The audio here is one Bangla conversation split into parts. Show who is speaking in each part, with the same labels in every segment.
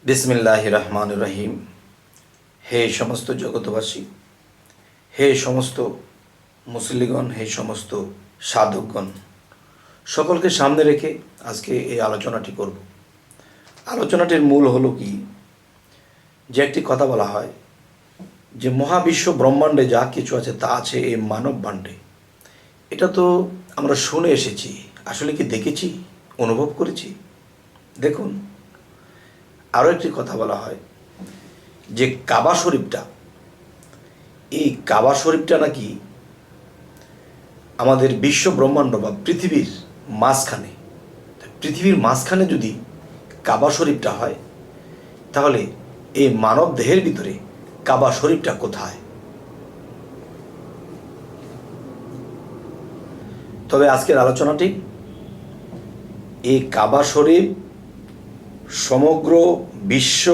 Speaker 1: বিসমিল্লাহির রহমানির রহিম। হে সমস্ত জগতবাসী, হে সমস্ত মুসলিগণ, হে সমস্ত সাধকগণ, সকলকে সামনে রেখে আজকে এই আলোচনাটি করব। আলোচনাটির মূল হলো কি, যে একটি কথা বলা হয় যে মহাবিশ্ব ব্রহ্মাণ্ডে যা কিছু আছে তা আছে এই মানব ভাণ্ডে। এটা তো আমরা শুনে এসেছি, আসলে কি দেখেছি, অনুভব করেছি? দেখুন, আরও একটি কথা বলা হয় যে কাবা শরীফটা, এই কাবা শরীফটা নাকি আমাদের বিশ্ব ব্রহ্মাণ্ড বা পৃথিবীর মাঝখানে। পৃথিবীর মাঝখানে যদি কাবা শরীফটা হয়, তাহলে এই মানব দেহের ভিতরে কাবা শরীফটা কোথায়? তবে আজকের আলোচনাটি এই কাবা শরীফ সমগ্র বিশ্ব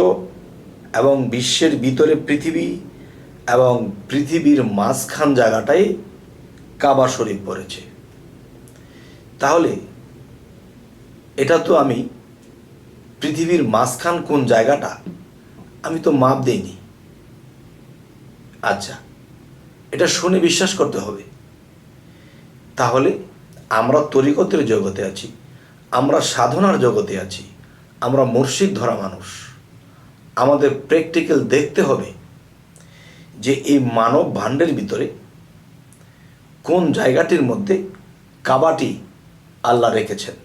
Speaker 1: এবং বিশ্বের ভিতরে পৃথিবী এবং পৃথিবীর মাঝখান জায়গাটায় কাবা শরীফ পড়েছে। তাহলে এটা তো আমি পৃথিবীর মাঝখান কোন জায়গাটা আমি তো মাপ দেইনি। আচ্ছা, এটা শুনে বিশ্বাস করতে হবে। তাহলে আমরা তরিকতের জগতে আছি, আমরা সাধনার জগতে আছি, আমরা মুর্শিদ ধরা মানুষ। আমাদের প্র্যাকটিক্যাল দেখতে হবে যে এই মানব ভাণ্ডের ভিতরে কোন জায়গাটির মধ্যে কাবাটি আল্লাহ রেখেছেন।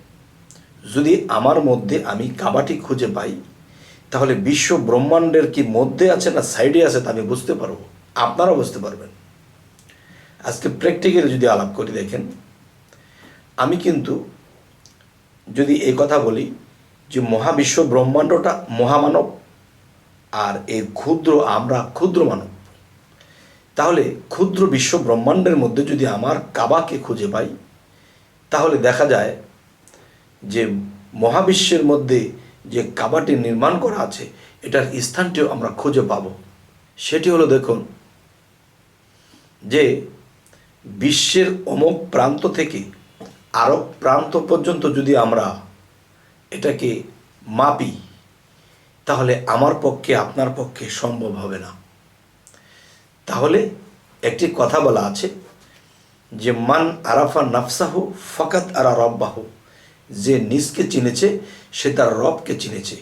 Speaker 1: যদি আমার মধ্যে আমি কাবাটি খুঁজে পাই, তাহলে বিশ্ব ব্রহ্মাণ্ডের কি মধ্যে আছে না সাইডে আছে তা আমি বুঝতে পারবো, আপনারাও বুঝতে পারবেন। আজকে প্র্যাকটিক্যালি যদি আলাপ করি, দেখেন, আমি কিন্তু যদি এই কথা বলি যে মহাবিশ্ব ব্রহ্মাণ্ডটা মহামানব আর এই ক্ষুদ্র আমরা ক্ষুদ্র মানব, তাহলে ক্ষুদ্র বিশ্ব ব্রহ্মাণ্ডের মধ্যে যদি আমার কাবাকে খুঁজে পাই, তাহলে দেখা যায় যে মহাবিশ্বের মধ্যে যে কাবাটি নির্মাণ করা আছে এটার স্থানটিও আমরা খুঁজে পাব। সেটি হলো, দেখুন, যে বিশ্বের অমুক প্রান্ত থেকে আরব প্রান্ত পর্যন্ত যদি আমরা এটাকে মাপি, তাহলে আমার পক্ষে আপনার পক্ষে সম্ভব হবে না। তাহলে একটি কথা বলা আছে যে মান আরাফা নাফসাহু ফাকাত আরা রব্বাহু, যে নিজকে চিনেছে সে তার রবকে চিনেছে।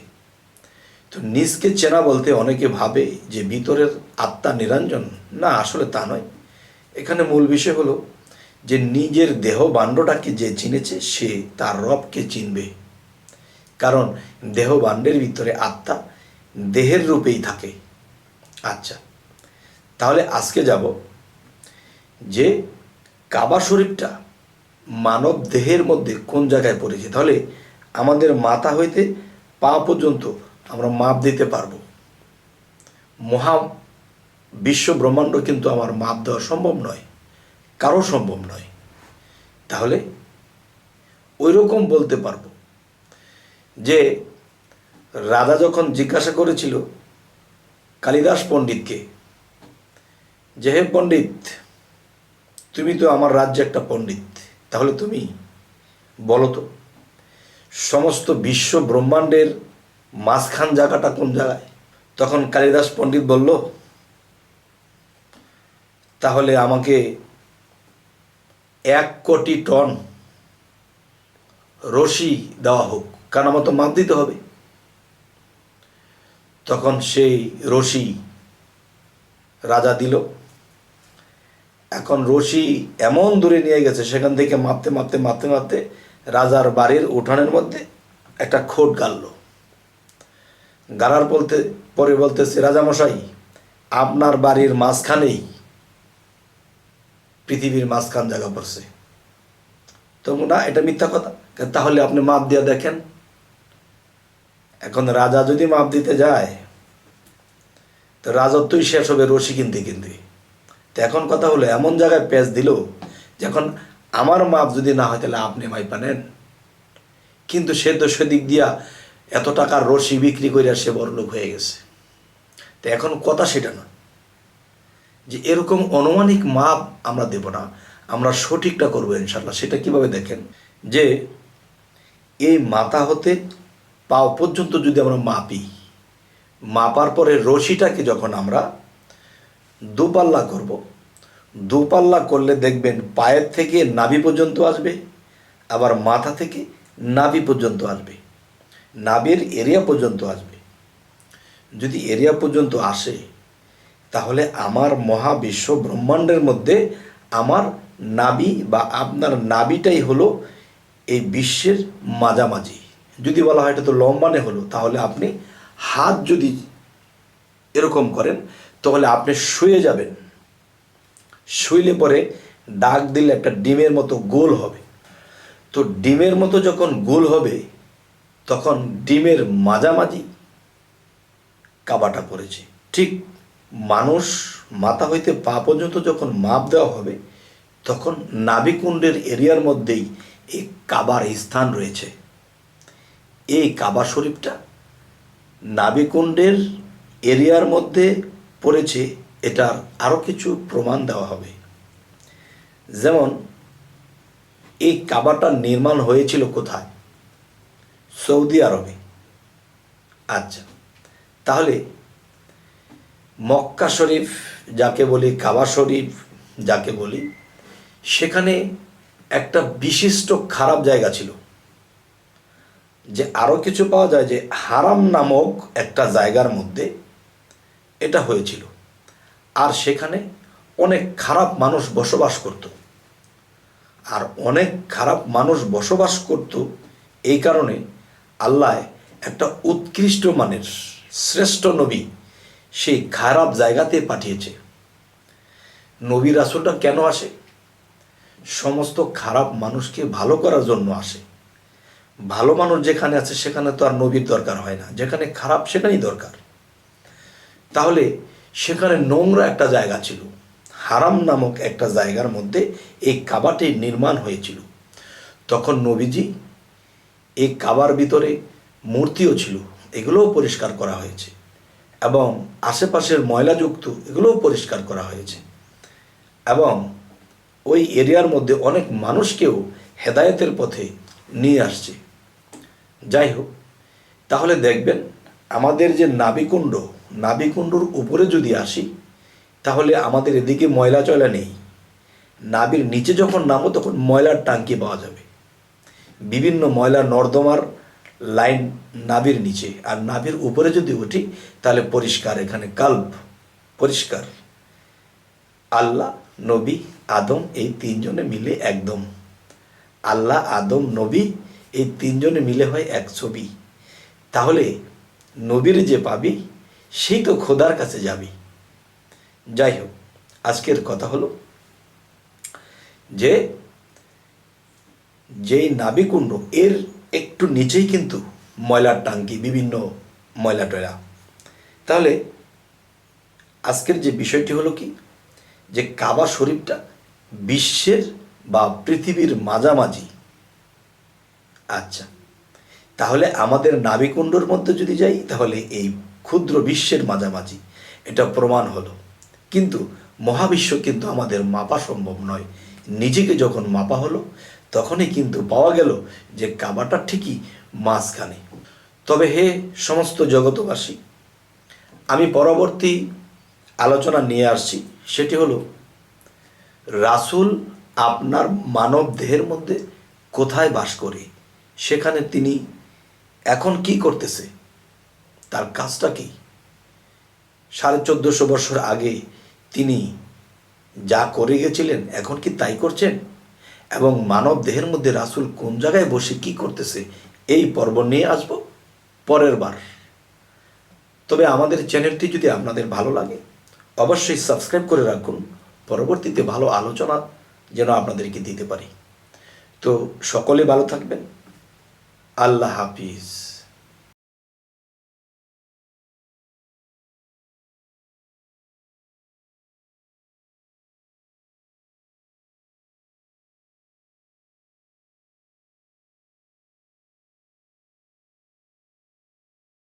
Speaker 1: তো নিজকে চেনা বলতে অনেকে ভাবে যে ভিতরের আত্মা নিরঞ্জন, না, আসলে তা নয়। এখানে মূল বিষয় হলো যে নিজের দেহ ভাণ্ডটাকে যে চিনেছে সে তার রবকে চিনবে, কারণ দেহ ভাণ্ডের ভিতরে আত্মা দেহের রূপেই থাকে। আচ্ছা, তাহলে আজকে যাব যে কাবা শরীফটা মানব দেহের মধ্যে কোন জায়গায় পড়েছে। তাহলে আমাদের মাথা হইতে পা পর্যন্ত আমরা মাপ দিতে পারবো। মহা বিশ্ব ব্রহ্মাণ্ড কিন্তু আমার মাপ দেওয়া সম্ভব নয়, কারো সম্ভব নয়। তাহলে ওই রকম বলতে পারবো যে রাজা যখন জিজ্ঞাসা করেছিল কালিদাস পণ্ডিতকে যে হে পণ্ডিত, তুমি তো আমার রাজ্যে একটা পণ্ডিত, তাহলে তুমি বলো তো সমস্ত বিশ্ব ব্রহ্মাণ্ডের মাঝখান জায়গাটা কোন জায়গায়? তখন কালিদাস পণ্ডিত বলল, তাহলে আমাকে 1,000,000,000 টন রশি দেওয়া হোক, কারণ আমার তো মাপ দিতে হবে। তখন সেই রশি রাজা দিল। এখন রশি এমন দূরে নিয়ে গেছে, সেখান থেকে মাপতে মাপতে মাপতে মাপতে রাজার বাড়ির উঠানের মধ্যে একটা খোট গাড়ল। গাড়ার পরে বলতেছে, রাজামশাই, আপনার বাড়ির মাঝখানেই পৃথিবীর মাঝখান জায়গা পড়ছে। তো না, এটা মিথ্যা কথা। তাহলে আপনি মাপ দিয়ে দেখেন। এখন রাজা যদি মাপ দিতে যায় তো রাজত্বই শেষ হবে রশি কিনতে কিনতে। তো এখন কথা হলো, এমন জায়গায় পেঁচ দিল যখন আমার মাপ যদি না হয় তাহলে আপনি মাইপা নেন। কিন্তু সে তো সেদিক দিয়া এত টাকার রশি বিক্রি করে সে বড়লোক হয়ে গেছে। তো এখন কথা সেটা না যে এরকম অনুমানিক মাপ আমরা দেব না, আমরা সঠিকটা করবো ইনশাল্লাহ। সেটা কিভাবে দেখেন, যে এই মাথা হতে পা পর্যন্ত যদি আমরা মাপি, মাপার পরে রশিটাকে যখন আমরা দুপাল্লা করব, দুপাল্লা করলে দেখবেন পায়ের থেকে নাভি পর্যন্ত আসবে, আবার মাথা থেকে নাভি পর্যন্ত আসবে, নাভির এরিয়া পর্যন্ত আসবে। যদি এরিয়া পর্যন্ত আসে তাহলে আমার মহাবিশ্ব ব্রহ্মাণ্ডের মধ্যে আমার নাভি বা আপনার নাভিটাই হলো এই বিশ্বের মাঝামাঝি। যদি বলা হয় এটা তো লম্বানে হলো, তাহলে আপনি হাত যদি এরকম করেন তাহলে আপনি শুয়ে যাবেন, শুইলে পরে ডাক দিলে একটা ডিমের মতো গোল হবে। তো ডিমের মতো যখন গোল হবে তখন ডিমের মাঝামাঝি কাবাটা পড়েছে। ঠিক মানুষ মাথা হইতে পা পর্যন্ত যখন মাপ দেওয়া হবে তখন নাভিকুণ্ডের এরিয়ার মধ্যেই এই কাবার স্থান রয়েছে। এই কাবা শরীফটা নাভিকুণ্ডের এরিয়ার মধ্যে পড়েছে, এটার আরও কিছু প্রমাণ দেওয়া হবে। যেমন এই কাবাটা নির্মাণ হয়েছিল কোথায়? সৌদি আরবে। আচ্ছা, তাহলে মক্কা শরীফ যাকে বলি, কাবা শরীফ যাকে বলি, সেখানে একটা বিশিষ্ট খারাপ জায়গা ছিল। যে আরও কিছু পাওয়া যায় যে হারাম নামক একটা জায়গার মধ্যে এটা হয়েছিল, আর সেখানে অনেক খারাপ মানুষ বসবাস করত। আর অনেক খারাপ মানুষ বসবাস করত এই কারণে আল্লাহ একটা উৎকৃষ্ট মানের শ্রেষ্ঠ নবী সেই খারাপ জায়গাতে পাঠিয়েছে। নবী রাসূলটা কেন আসে? সমস্ত খারাপ মানুষকে ভালো করার জন্য আসে। ভালো মানুষ যেখানে আছে সেখানে তো আর নবীর দরকার হয় না, যেখানে খারাপ সেখানেই দরকার। তাহলে সেখানে নোংরা একটা জায়গা ছিল, হারাম নামক একটা জায়গার মধ্যে এই কাবাটি নির্মাণ হয়েছিল। তখন নবীজি এই কাবার ভিতরে মূর্তিও ছিল, এগুলোও পরিষ্কার করা হয়েছে, এবং আশেপাশের ময়লাযুক্ত এগুলোও পরিষ্কার করা হয়েছে, এবং ওই এরিয়ার মধ্যে অনেক মানুষকেও হেদায়েতের পথে নিয়ে আসছে। যাই হোক, তাহলে দেখবেন আমাদের যে নাভিকুণ্ড, নাভিকুণ্ডর উপরে যদি আসি তাহলে আমাদের এদিকে ময়লা চয়লা নেই। নাভির নিচে যখন নামো তখন ময়লার টাঙ্কি পাওয়া যাবে, বিভিন্ন ময়লা নর্দমার লাইন নাভির নিচে। আর নাভির উপরে যদি উঠি তাহলে পরিষ্কার, এখানে কাল্ব পরিষ্কার। আল্লাহ, নবী, আদম এই তিনজনে মিলে একদম। আল্লাহ, আদম, নবী এই তিনজনে মিলে হয় এক ছবি। তাহলে নবীর যে পাবি সেই তো খোদার কাছে যাবি। যাই হোক, আজকের কথা হলো যে যেই নাভিকুণ্ড এর একটু নিচেই কিন্তু ময়লার টাঙ্কি, বিভিন্ন ময়লা টয়লা। তাহলে আজকের যে বিষয়টি হলো কি, যে কাবা শরীফটা বিশ্বের বা পৃথিবীর মাঝামাঝি। আচ্ছা, তাহলে আমাদের নাভিকুণ্ডর মধ্যে যদি যাই তাহলে এই ক্ষুদ্র বিশ্বের মাঝামাঝি, এটা প্রমাণ হলো। কিন্তু মহাবিশ্ব কিন্তু আমাদের মাপা সম্ভব নয়। নিজেকে যখন মাপা হলো তখনই কিন্তু পাওয়া গেল যে কাবাটা ঠিকই মাঝখানে। তবে হে সমস্ত জগতবাসী, আমি পরবর্তী আলোচনা নিয়ে আসছি, সেটি হলো রাসূল আপনার মানব দেহের মধ্যে কোথায় বাস করে, সেখানে তিনি এখন কি করতেছে, তার কাজটা কি। 1450 বছর আগে তিনি যা করে গেছিলেন এখন কি তাই করছেন, এবং মানব দেহের মধ্যে রাসূল কোন জায়গায় বসে কি করতেছে, এই পর্ব নিয়ে আসব পরের বার। তবে আমাদের চ্যানেলটি যদি আপনাদের ভালো লাগে অবশ্যই সাবস্ক্রাইব করে রাখুন, পরবর্তীতে ভালো আলোচনা যেন আপনাদেরকে দিতে পারি। তো সকলে ভালো থাকবেন। আল্লাহ হাফিজ।